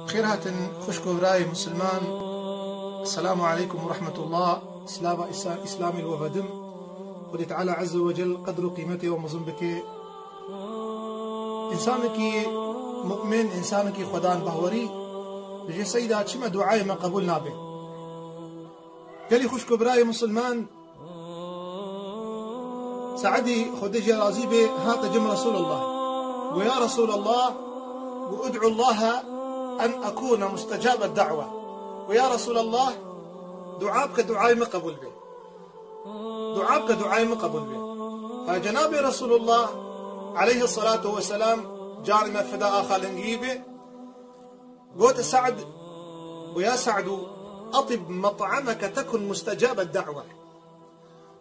خيرات خشكو براي مسلمان. السلام عليكم ورحمة الله. إسلام الوفدم قل تعالى عز وجل قدر قيمته ومظنبك إنسانك مؤمن إنسانك خدان بهوري بجي سيدة شما دعاء ما قبولنا به قالي خشكو براي مسلمان سعدي خديجة رازي به هات جم رسول الله ويا رسول الله وادعو الله أن أكون مستجاب الدعوة ويا رسول الله دعابك دعاء ما قبول به دعابك دعاء ما قبول به فجناب رسول الله عليه الصلاة والسلام جاري مفدا آخر لنجيبه قلت سعد ويا سعد أطب مطعمك تكن مستجاب الدعوة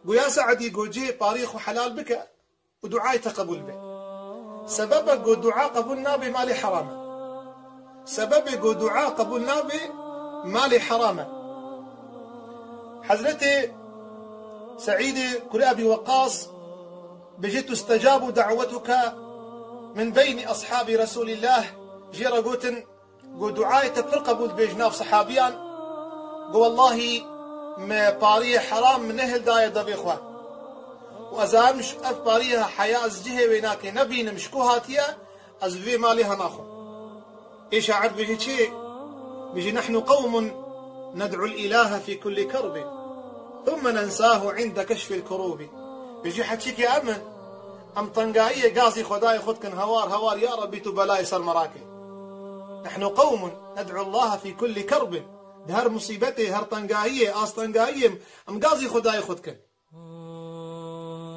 ويا سعد يقول جي طريق حلال بك ودعاء تقبل به سببك قول دعاء قبولنا بمالي حرامه سببك قول دعاء قبولنا بمالي حرامه حضرتي سعيد كل أبي وقاص بجيت استجاب دعوتك من بين أصحاب رسول الله جيرا قوتن قو دعاية تفر قبول بجناف صحابيان قو والله ما باريه حرام من أهل داية دبيخوة وأزار مش أف باريها حياة أزجيه ويناك نبين مشكوهاتيا أزفي ماليها ناخو إيش أعرف بيجي شيء بيجي نحن قوم ندعو الإله في كل كرب ثم ننساه عند كشف الكروب بيجي حكيك يا أمن أم طنقائية قاضي خداي خدكن هوار يا ربي تبلاي صار مراكي نحن قوم ندعو الله في كل كرب بهر مصيبتي هر طنقائية طنقائية أم قاضي خداي خدكن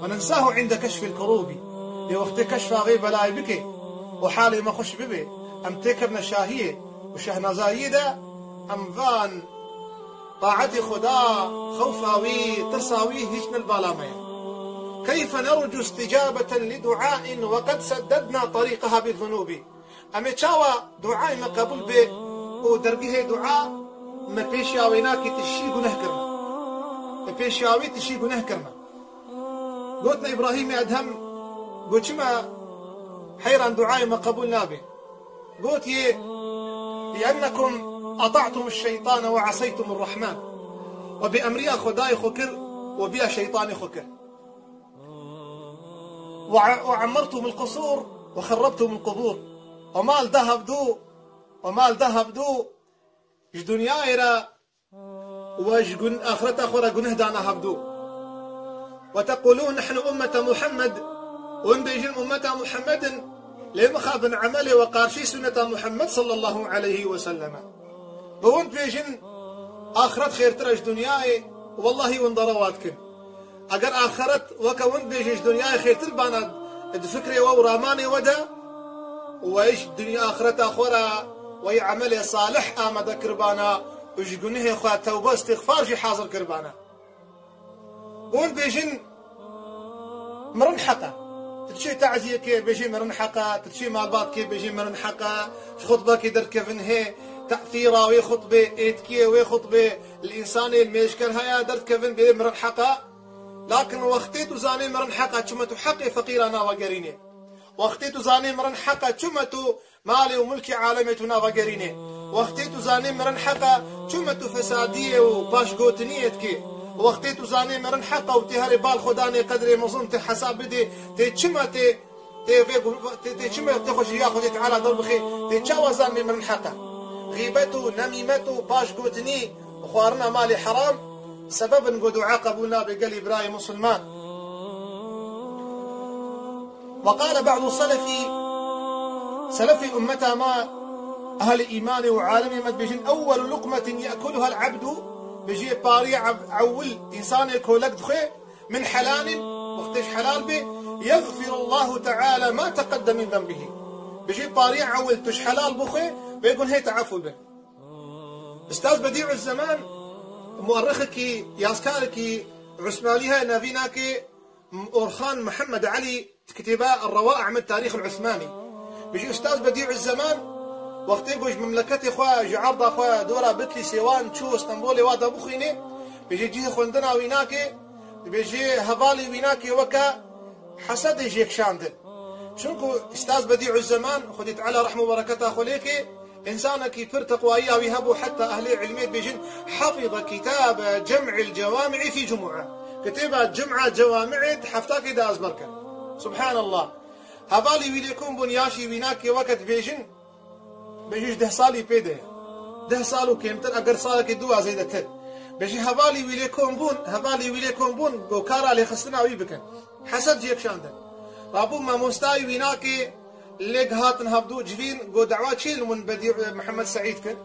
وننساه عند كشف الكروب لوقت كشف غيب بلاي بك وحالي ما خش ببي أم تكرنا شاهية وشهنزايدة أم فان طاعتي خدا خوفاوي ترساوي هيشن البالامية كيف نرجو استجابة لدعاء وقد سددنا طريقها بالذنوب أمي تشاوى دعاء ما قبول به ودرقه دعاء ما بيشاويناكي تشي قناه كرنا ما بيشاوي تشي قناه كرنا قلتنا إبراهيم أدهم قلت شما حيران دعاء ما قبولنا به قلت لأنكم أطعتم الشيطان وعصيتم الرحمن وبأمريا خداي خكر وبيا شيطاني خكر وعمرتم القصور وخربتم القبور ومال ذهب دو إيش دنيا إيرا واش آخرة أخرى جنه دانا هبدو وتقولون نحن أمة محمد وإن بيجن أمة محمد لما خاب عمله وقارشي سنة محمد صلى الله عليه وسلم وين بيجن آخرت خير ترى دنياي والله وين ضرواتكن أجر آخرت وكون بيجيش دنياي خير تلبانا الفكرة وراماني ودا وإيش دنيا آخرت أخورا ويعمل صالح آمد كربانا وش جنيه خوا توبة استغفار جي حاضر كربانا وين بيجن مرن حقا تتشي تعزية كي بيجي مرن حقا تتشي مالبات كي بيجي مرن حقا خطبة كي در كيفن هي تأثيرا وي خطبة إيتكي وي خطبة الإنساني الميشكل هيا درت كيفن بي مرن حقا لكن وقتيتو زاني مرن حقا شمتو حقي فقيرنا وقريني وقتيتو زاني مرن حقا شمتو مالي وملكي عالميتنا وقريني وقتيتو زاني مرن حقا شمتو فسادية وباش قوتنيتكي وقتيتو زاني مرن حقا وتهري بال خداني قدري مظلم تحساب بدي تشمتي تشمت تخش ياخذ تعالى ضربخي تشاوى زاني مرن حقا غيبته نميمته باش قوتني وخوارنا مالي حرام سبب نقول دعاء قبولنا بقال إبراهيم مسلمان. وقال بعض سلفي أمتها ما أهل إيمان وعالم مد بيجين أول لقمة يأكلها العبد بيجي باري عول إنسان يكولك دخي من حلال وقتش حلال به يغفر الله تعالى ما تقدم من ذنبه بيجي باري عول تش حلال بخي بيقول هي تعفو به. أستاذ بديع الزمان مؤرخك ياسكارك عثمانيها نافيناك أورخان محمد علي كتباء الروائع من التاريخ العثماني بيجي أستاذ بديع الزمان وقت يقول مملكتي خوا جعرضة خوا دورة بتلي سيوان تشو اسطنبولي وادا بخيني بيجي جيه خوندنا ويناك بيجي هفالي ويناك وكا حسد يجيك شاندن شنكو أستاذ بديع الزمان خديت على رحمه وبركاته خليكي إنسانك بر تقوائي ويهبوا حتى أهل علمية بيجن حفظ كتاب جمع الجوامع في جمعة كتابة جمعة جوامع حفتاك إذا أزبرك سبحان الله هبالي ويليكم بنياشي ويناك وقت بيجن بيجيش 10 سالي بيده 10 سالو كيمتر أقر سالك دوا زيدتر بيجي هبالي ويليكم بون قو كارا لي خستنا ويبكن حسب جيك شاندن رابو ما مستاي ويناكي ليك هاتن هبدو جفين قو دعوات شيل من بديع محمد سعيد كن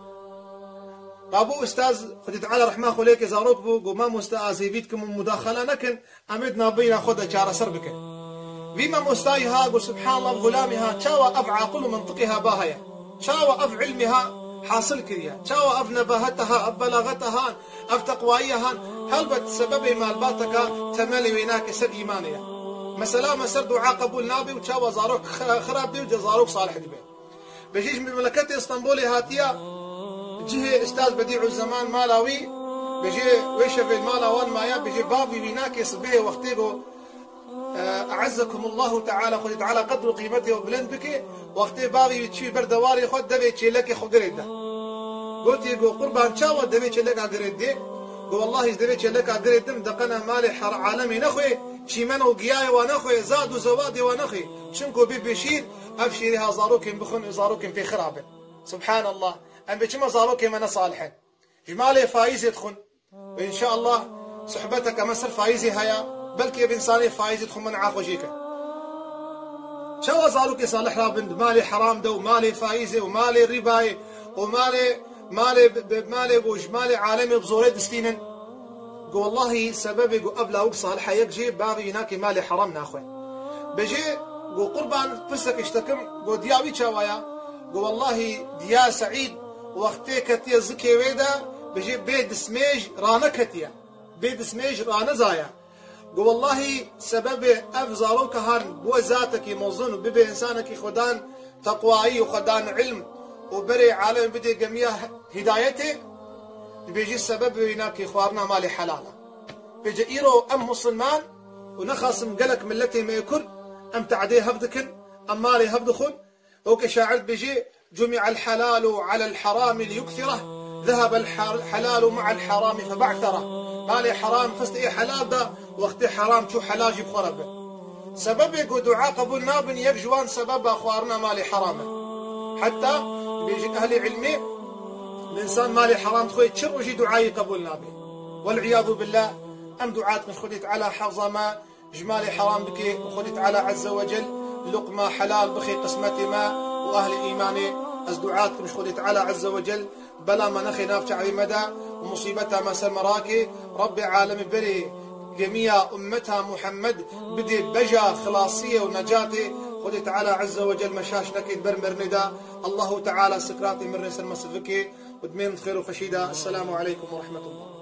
رابو استاذ خدي تعالى رحمه خليك زاروك بو قو ما مستاذي بيتكم مداخله نكن امدنا بينا خدها شارة سربك بما مستاي ها قو سبحان الله غلامها شاوى اف عقل منطقها باهية شاوى اف علمها حاصل كريا شاوى اف نباهتها اف بلاغتها اف تقوائيها هلبت سبب مالباتك تملي ويناك سر ايمانيا مسألة مسر دعاء قبول نابي وشاوى زاروك خراب دي وجزاروك صالح دي بجيش من مملكة اسطنبول هاتيا جهة استاذ بديع الزمان مالاوي بجي ويشف المالاوان مايا بجي بابي ويناك يصبيه وقتيقو أعزكم الله تعالى خذ تعالى قدر قيمته وبلند بك وقتي بابي بتشي بردواري خد دبي تشي لك خو قريده قلت يقول قربان شاوى دبي تشي لك قريده قول والله دبي تشي لك قريده دقنا مالي حر عالمي نخوي شي منو قياي ونخوي زاد وزوادي ونخي شنكو بشير ابشرها زاروكم بخن زاروكم في خرابه سبحان الله ام بكما زاروكم انا صالحين جمالي فايز يدخل وان شاء الله صحبتك مسر فايزي هيا بلكي ابن صالح فايز يدخل من عاقوجيك شو زاروك صالح رابند مالي حرام دو مالي فايزي ومالي رباي مالي بوش مالي عالمي بزوري دستينن قو والله سببي قو أبلا وق صالحة يكجي باغي يناكي مالي حرام ناخوي بجي قو قربان فسك اشتكم قو دياوي شاوايا قو والله ديا سعيد وقتي كتيا زكي ويدا بجي بيد سميج رانا كتيا بيد سميج رانا زايا قو والله سبب أفزاروك هان بو ذاتك موزن وببي إنسانك خدان تقوائي وخدان علم وبري عالم بدي جميع هدايتي بيجي السبب هناك إخوارنا مالي حلاله بيجي إيرو أم مسلمان ونخاصم قلق ملتي ما يكون أم تعدي هبدكن أم مالي هبدخن وك شاعر بيجي جمع الحلال على الحرام ليكثره ذهب الحلال مع الحرام فبعثره مالي حرام فستي حلال ده وقت حرام شو حلاجي بخربه سبب يقول دعاء قبول نابن يرجوان سبب أخوارنا مالي حرامه حتى بيجي أهل علمي الإنسان مالي حرام تخوي تشر وجي دعائي قبول نابي والعياذ بالله أم دعاتك خذت على حفظ ما جمالي حرام بك وخذت على عز وجل لقمة حلال بخي قسمتي ما وأهل إيماني أز دعاتك مش خذت على عز وجل بلا ما نخي ناف شعبي مدى ومصيبتها ما سر مراكي ربي عالم بري جميع أمتها محمد بدي بجا خلاصية ونجاتي خذ تعالى عز وجل مشاش نكيد برمر ندى الله تعالى سكراتي من رسل مسفكي ودمين خير وخشيدة السلام عليكم ورحمة الله